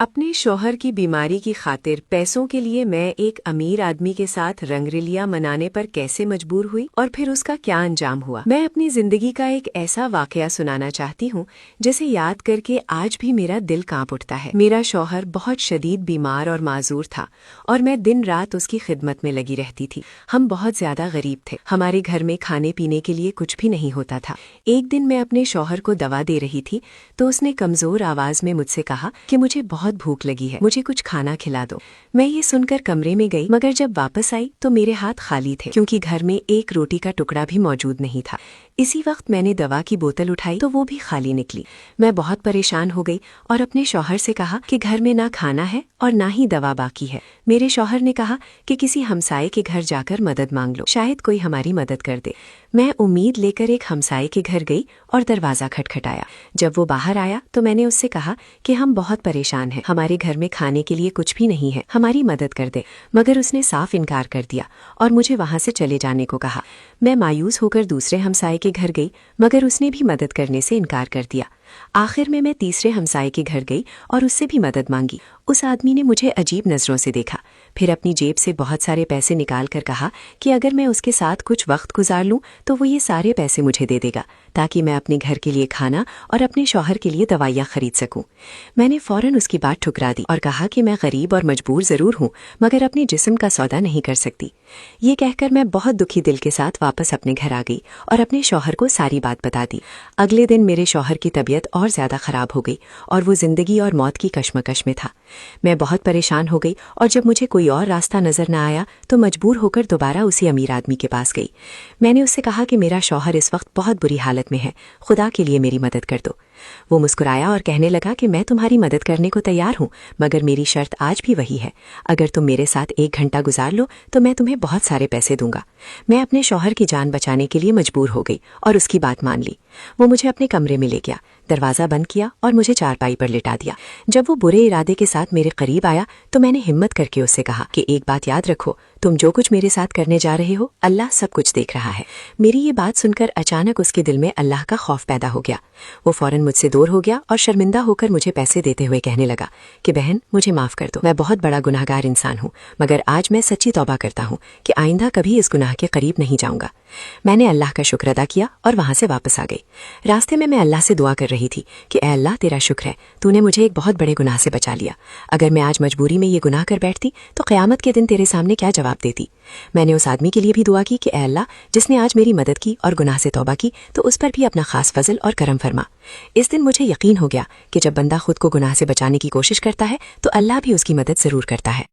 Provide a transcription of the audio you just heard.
اپنے شوہر کی بیماری کی خاطر پیسوں کے لیے میں ایک امیر آدمی کے ساتھ رنگریلیاں منانے پر کیسے مجبور ہوئی اور پھر اس کا کیا انجام ہوا۔ میں اپنی زندگی کا ایک ایسا واقعہ سنانا چاہتی ہوں جسے یاد کر کے آج بھی میرا دل کانپ اٹھتا ہے۔ میرا شوہر بہت شدید بیمار اور معذور تھا اور میں دن رات اس کی خدمت میں لگی رہتی تھی۔ ہم بہت زیادہ غریب تھے، ہمارے گھر میں کھانے پینے کے لیے کچھ بھی نہیں ہوتا تھا۔ ایک دن میں اپنے شوہر کو دوا دے رہی تھی تو اس نے کمزور آواز میں مجھ سے کہا کہ مجھے بہت بھوک لگی ہے، مجھے کچھ کھانا کھلا دو۔ میں یہ سن کر کمرے میں گئی، مگر جب واپس آئی تو میرے ہاتھ خالی تھے کیونکہ گھر میں ایک روٹی کا ٹکڑا بھی موجود نہیں تھا۔ اسی وقت میں نے دوا کی بوتل اٹھائی تو وہ بھی خالی نکلی۔ میں بہت پریشان ہو گئی اور اپنے شوہر سے کہا کہ گھر میں نہ کھانا ہے اور نہ ہی دوا باقی ہے۔ میرے شوہر نے کہا کہ کسی ہمسائے کے گھر جا کر مدد مانگ لو، شاید کوئی ہماری مدد کر دے۔ میں امید لے کر ایک ہمسائے کے گھر گئی اور دروازہ کھٹکھٹایا۔ جب وہ باہر آیا تو میں نے اس سے کہا کہ ہم بہت پریشان ہیں، ہمارے گھر میں کھانے کے لیے کچھ بھی نہیں ہے، ہماری مدد کر دے۔ مگر اس نے صاف انکار کر دیا اور مجھے وہاں سے چلے جانے کو کہا۔ میں مایوس ہو کر دوسرے ہمسائے کے گھر گئی، مگر اس نے بھی مدد کرنے سے انکار کر دیا۔ آخر میں تیسرے ہمسائے کے گھر گئی اور اس سے بھی مدد مانگی۔ اس آدمی نے مجھے عجیب نظروں سے دیکھا، پھر اپنی جیب سے بہت سارے پیسے نکال کر کہا کہ اگر میں اس کے ساتھ کچھ وقت گزار لوں تو وہ یہ سارے پیسے مجھے دے دے گا تاکہ میں اپنے گھر کے لیے کھانا اور اپنے شوہر کے لیے دوائیاں خرید سکوں۔ میں نے فوراً اس کی بات ٹھکرا دی اور کہا کہ میں غریب اور مجبور ضرور ہوں، مگر اپنے جسم کا سودا نہیں کر سکتی۔ یہ کہہ کر میں بہت دکھی دل کے ساتھ واپس اپنے گھر آ گئی اور اپنے شوہر کو ساری بات بتا دی۔ اگلے دن میرے شوہر کی طبیعت اور زیادہ خراب ہو گئی اور وہ زندگی اور موت کی کشمکش میں تھا۔ میں بہت پریشان ہو گئی اور جب مجھے کوئی اور راستہ نظر نہ آیا تو مجبور ہو کر دوبارہ اسی امیر آدمی کے پاس گئی۔ میں نے اس سے کہا کہ میرا شوہر اس وقت بہت بری حالت میں ہے، خدا کے لیے میری مدد کر دو۔ وہ مسکرایا اور کہنے لگا کہ میں تمہاری مدد کرنے کو تیار ہوں، مگر میری شرط آج بھی وہی ہے، اگر تم میرے ساتھ 1 گھنٹہ گزار لو تو میں تمہیں بہت سارے پیسے دوں گا۔ میں اپنے شوہر کی جان بچانے کے لیے مجبور ہو گئی اور اس کی بات مان لی۔ وہ مجھے اپنے کمرے میں لے گیا، دروازہ بند کیا اور مجھے چارپائی پر لٹا دیا۔ جب وہ برے ارادے کے ساتھ میرے قریب آیا تو میں نے ہمت کر کے اس سے کہا کہ ایک بات یاد رکھو، تم جو کچھ میرے ساتھ کرنے جا رہے ہو اللہ سب کچھ دیکھ رہا ہے۔ میری یہ بات سن کر اچانک اس کے دل میں اللہ کا خوف پیدا ہو گیا۔ وہ فوراً مجھ سے دور ہو گیا اور شرمندہ ہو کر مجھے پیسے دیتے ہوئے کہنے لگا کہ بہن مجھے معاف کر دو، میں بہت بڑا گناہگار انسان ہوں، مگر آج میں سچی توبہ کرتا ہوں کہ آئندہ کبھی اس گناہ کے قریب نہیں جاؤں گا۔ میں نے اللہ کا شکر ادا کیا اور وہاں سے واپس آ گئی۔ راستے میں اللہ سے دعا کر رہی تھی کہ اے اللہ تیرا شکر ہے، تو نے مجھے ایک بہت بڑے گناہ سے بچا لیا۔ اگر میں آج مجبوری میں یہ گناہ کر بیٹھتی تو قیامت کے دن تیرے سامنے کیا جواب دیتی۔ میں نے اس آدمی کے لیے بھی دعا کی کہ اے اللہ جس نے آج میری مدد کی اور گناہ سے توبہ کی تو اس پر بھی اپنا خاص فضل اور کرم فرما۔ اس دن مجھے یقین ہو گیا کہ جب بندہ خود کو گناہ سے بچانے کی کوشش کرتا ہے تو اللہ بھی اس کی مدد ضرور کرتا ہے۔